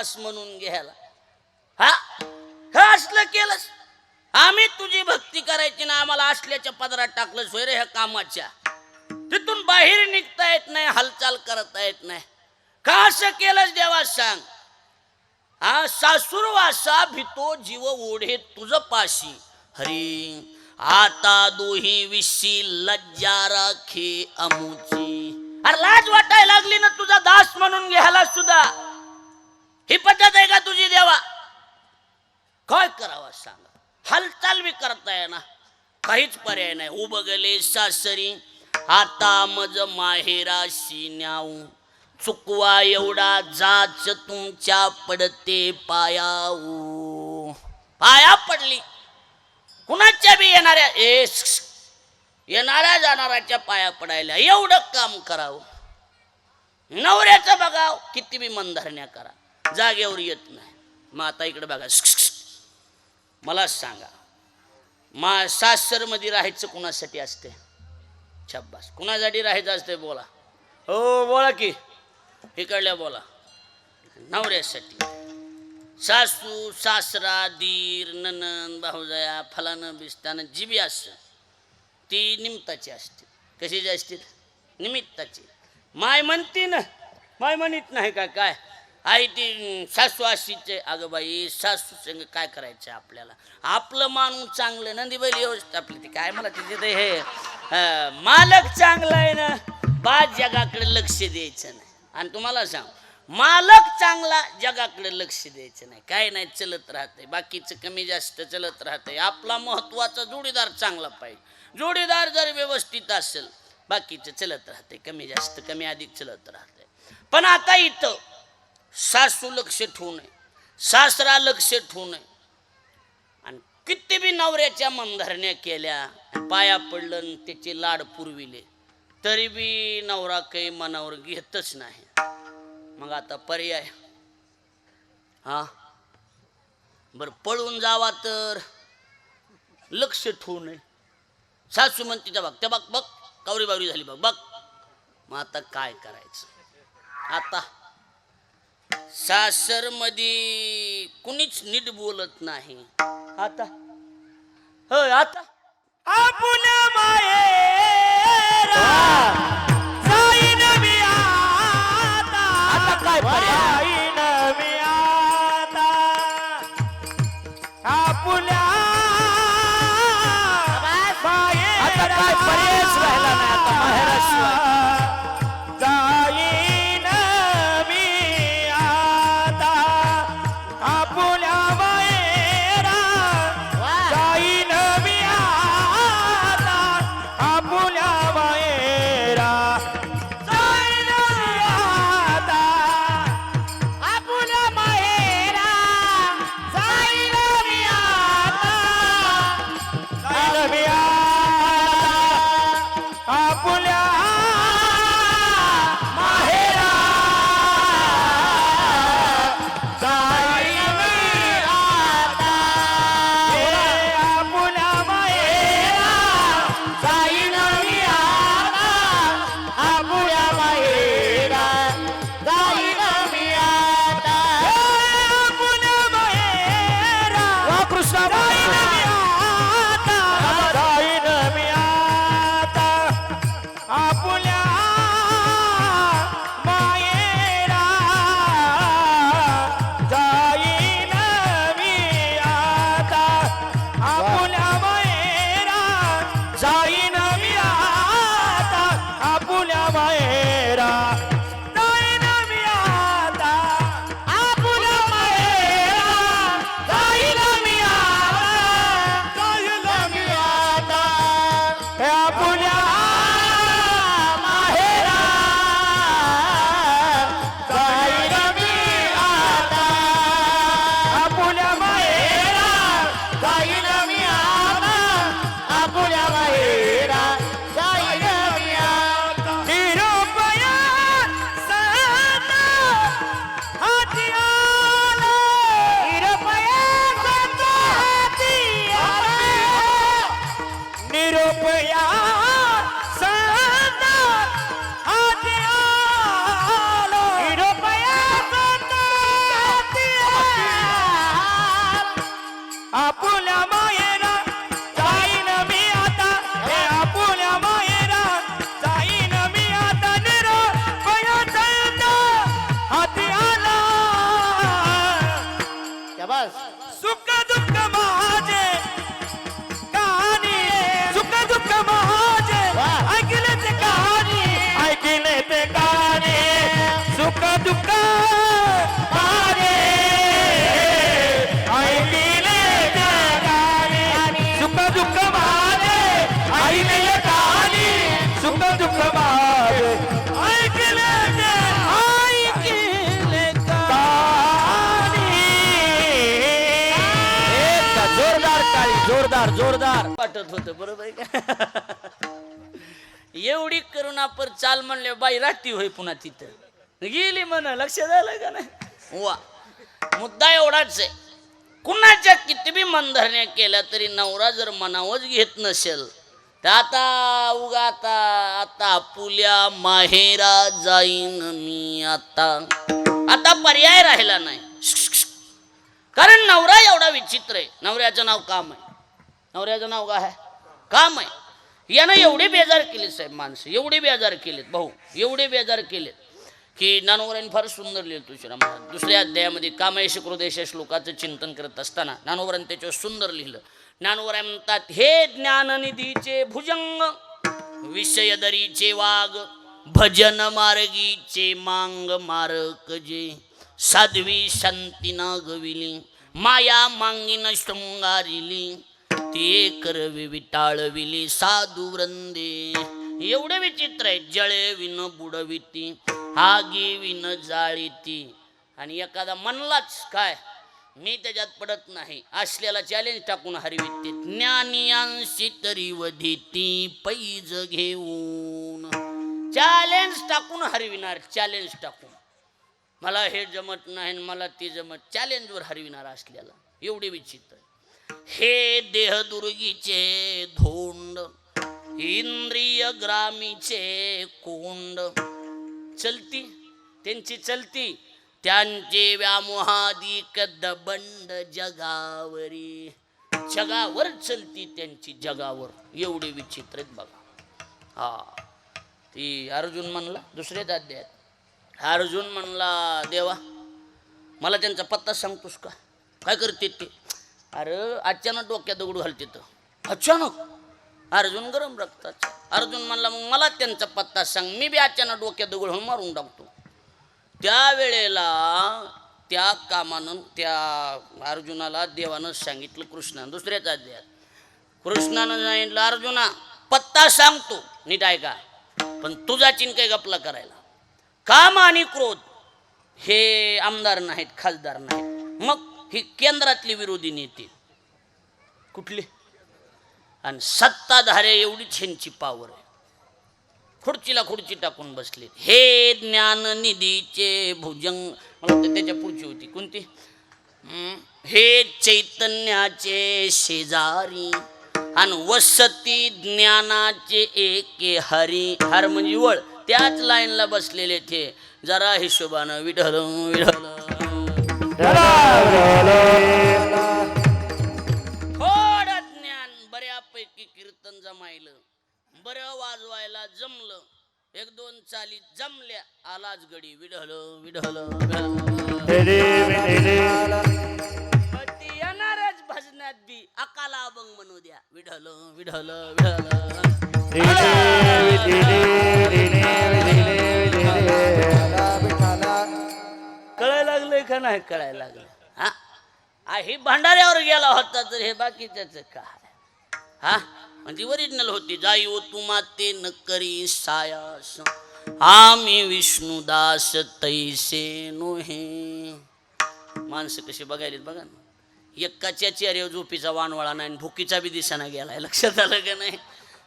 दास म्हणून घ्यायला. हा हे असलं केलंस. आम्ही तुझी भक्ती करायची ना, आम्हाला असल्याच्या पदरात टाकलं सोय रे ह्या कामाच्या. तिथून बाहेर निघता येत नाही, हालचाल करता येत नाही. का असं केलंस देवा सांग. हा सासूरवासा भितो जीव ओढे तुझ पाशी. हरी आता दोही विशी लज्जा राखे अमुची. अरे लाज वाटायला लागली ना तुझा दास म्हणून घ्यायला सुद्धा. ही पद्धत आहे का तुझी देवा. काय करावं सांगा. हालचाल बी करता येईना, काहीच पर्याय नाही. उबगले सासरी आता मज माहेराशी न्याऊ. चुकवा एवढा जाच तुमच्या पडते पायाऊ. पाया पडली कुणाच्या बी येणाऱ्या येणाऱ्या जाणाऱ्याच्या पाया पडायला एवढं काम करावं. नवऱ्याचं बघाव किती बी मनधरण्या करा, जागेवर येत नाही. मग आता इकडे बघा, मला सांगा सासर मध्ये राहायचं कुणासाठी असते. शब्बास, कुणासाठी राहायचं असते बोला. हो बोला की, इकडल्या बोला. नवऱ्यासाठी. सासू सासरा दीर ननंद भाऊजाया फलानं बिस्तानं जी बी असतं ती निमित्ताची असते. कशाची असते. निमित्ताची. माय म्हणती ना, माय म्हणत नाही का काय. आई ती सासू अशीचे. अगं बाई सासू संग काय करायचं आपल्याला. आपलं माणूस चांगलं नंदीबाई व्यवस्थित आपली ती काय मला तिथे ते हे मालक चांगला आहे ना, बाद जगाकडे लक्ष द्यायचं नाही. आणि तुम्हाला सांग मालक चांगला जगाकडे लक्ष द्यायचं नाही. काय नाही चलत राहतंय, बाकीचं कमी जास्त चलत राहतंय. आपला महत्वाचा जोडीदार चांगला पाहिजे. जोडीदार जर व्यवस्थित असेल बाकीचं चलत राहतंय, कमी जास्त कमी अधिक चलत राहतंय. पण आता इथं सासू लक्ष ठेवू नये, सासरा लक्ष ठेवू नये. आणि किती बी नवऱ्याच्या मनधरण्या केल्या, पाया पडलं त्याचे लाड पुरविले, तरी बी नवरा काही मनावर घेतच नाही. मग आता पर्याय हा बर पळून जावा तर लक्ष ठेवू नये. सासू म्हणते त्या बघ त्या बघ बघ कावरी बावरी झाली बघ बघ. मग आता काय करायचं. आता सासर मध्ये कुणीच नीट बोलत नाही. आता होय आता आपण मायेरा जाईन मी आता. आता काय पर्याय. जाईन मी आता आपल्या आता काय पर्यायच राहिला नाही आता माहेराशिवाय. जाईन मी आता आपल्या मायेरा जाईन मी आता आपल्या मायेरा जाईन मी आता आपल्या मायेरा जाईन मी आता जाईन मी आता आपल्या माहेरा जाईन मी आता आपल्या माहेरा जाईन मी आता आपल्या माहेरा जाईन मी आता आपल्या माहेरा वा कृष्ण जाईन मी आता जाईन मी आता आपल्या मायेरा जाईन मी आता आपल्या मायेरा जाईन मी आता आपल्या मायेरा जाईन मी आता आपल्या मायेरा जाईन मी आता जाईन मी आता हे आपल्या माहेरा जाईन मी आता आपल्या माहेरा जाईन मी आता आपल्या माहेरा जाईन मी आता निरुपया सदा हाती आला निरुपया सदा हाती आला निरुपया सदा हाती आला निरुपया सदा हाती वाटत होतं, बरोबर आहे का? एवढी करुणापर चाल म्हणले बाई राहती होय पुन्हा तिथं गेली म्हणा, लक्षात आलं का नाही? वा, मुद्दा एवढाच आहे, कुणाच्या किती बी मनधरण्या केल्या तरी नवरा जर मनावच घेत नसेल तर आता उगा आता पुल्या माहेरा जाईन मी आता पर्याय राहिला नाही. कारण नवरा एवढा विचित्र आहे. नवऱ्याचं नाव काम आहे. नवऱ्याचं नाव काय आहे? काम आहे. यानं एवढे बेजार केले साहेब माणसं, एवढे बेजार केलेत भाऊ, एवढे बेजार केलेत की ज्ञानोबरांनी फार सुंदर लिहिलं तुळशीराम महाराज. दुसऱ्या अध्यायामध्ये कामयश क्रोधेश श्लोकाचं चिंतन करत असताना ज्ञानोबरांनी त्याच्यावर सुंदर लिहिलं. ज्ञानोबराय म्हणतात, हे ज्ञाननिधीचे भुजंग, विषय दरीचे वाग, भजन मार्गीचे मांग मारक जे, साध्वी शांती नागविली, माया मांगीन शृंगारिली, ते करवी विटाळविली साधू वृंदे. एवढे विचित्र आहे. जळे विन बुडविती, आगी विन जाळीती. आणि एखादा म्हणलाच काय मी त्याच्यात पडत नाही असलेला चॅलेंज टाकून हरविते. ज्ञानियांशी तरी वधिती पैज घेऊन. चॅलेंज टाकून हरविणार, चॅलेंज टाकून. मला हे जमत नाही, मला ते जमत, चॅलेंजवर हरविणार असलेला. एवढे विचित्र. हे देह दुर्गीचे धोंड, इंद्रिय ग्रामीचे कोंड. चलती त्यांची चलती, त्यांचे व्यामोहादिक दबंड जगावरी. जगावर चलती त्यांची, जगावर. एवढे विचित्र आहेत बघा. हा, ती अर्जुन म्हणला दुसऱ्याच अध्यायात. अर्जुन म्हणला, देवा मला त्यांचा पत्ता सांगतोस का? काय करते ते? अरे अचानक डोक्यात दगड घालते तर. अचानक अर्जुन गरम रक्ताचा. अर्जुन म्हणला, मग मला त्यांचा पत्ता सांग, मी बी अचानक डोक्यात दगड घालून मारून टाकतो. त्यावेळेला त्या कामानं त्या अर्जुनाला देवानं सांगितलं, कृष्णानं दुसऱ्याच अध्यायात कृष्णानं सांगितलं, अर्जुना पत्ता सांगतो, नीट ऐका, पण तुझा चिन काही गपला करायला. काम आणि क्रोध हे आमदार नाहीत, खासदार नाहीत, मग ही केंद्रातली विरोधी नेते कुठली? आणि सत्ताधारे एवढीच ह्यांची पावर आहे. खुर्चीला खुर्ची टाकून बसले. हे ज्ञाननिधीचे भुजंग, मला वाटतं त्याच्या पुढची होती कोणती? हे चैतन्याचे शेजारी, आणि वसती ज्ञानाचे एके हरी. हर म्हणजे वळ. त्याच लाईनला बसलेले ते. जरा हिशोबानं विढल विढल, थोडं ज्ञान, बऱ्यापैकी कीर्तन जमायलं, बरं वाजवायला जमलं, एक दोन चाली जमल्या, आलाच गडी विढल विढल येणारच भजनात बी. अकाला अभंग म्हणू द्या, विढल विढल कळायला लागलंय का नाही कळायला लागलं? हा, ही भांडाऱ्यावर गेला होता तर हे बाकीच्याच काय? हा, म्हणजे ओरिजिनल होती. जाई ओ तुमा ते न करी सायास, आम्ही विष्णुदास तैसे नोहे. माणसं कशी बघायलीत बघा ना. एकाच्या चेहऱ्यावर झोपीचा वानवळा नाही, भुकीचा बी दिसाना गेलाय. लक्षात आलं का नाही?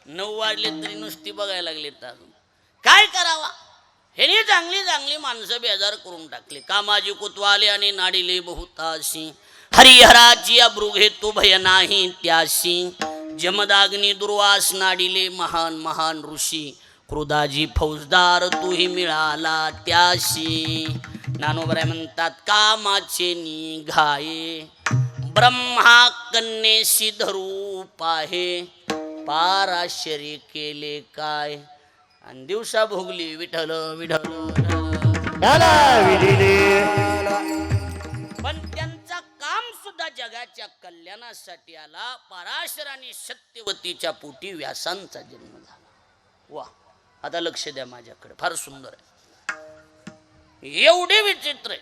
9 वाजले तरी नुसती बघायला लागलीत. अजून काय करावा? हे चांगली चांगली माणसं बेजार करून टाकली. कामाजी कुतवाले आणि नाडीले बहुताशी, हरिहराची अब्रू घेतो भय नाही त्याशी. जमदाग्नी दुर्वास नाडीले महान महान ऋषी, क्रोधाजी फौजदार तूही मिळाला त्याशी. ज्ञानोबराय म्हणतात, कामाचे निघाये ब्रह्मा कन्येशी धरू पाहे, पाराशरी केले काय, आणि दिवसा भोगली विठल विठल. पण त्यांचा काम सुद्धा जगाच्या कल्याणासाठी आला. पराशराने सत्यवतीच्या पोटी व्यासांचा जन्म झाला. वा, आता लक्ष द्या माझ्याकडे, फार सुंदर आहे. एवढे विचित्र आहे.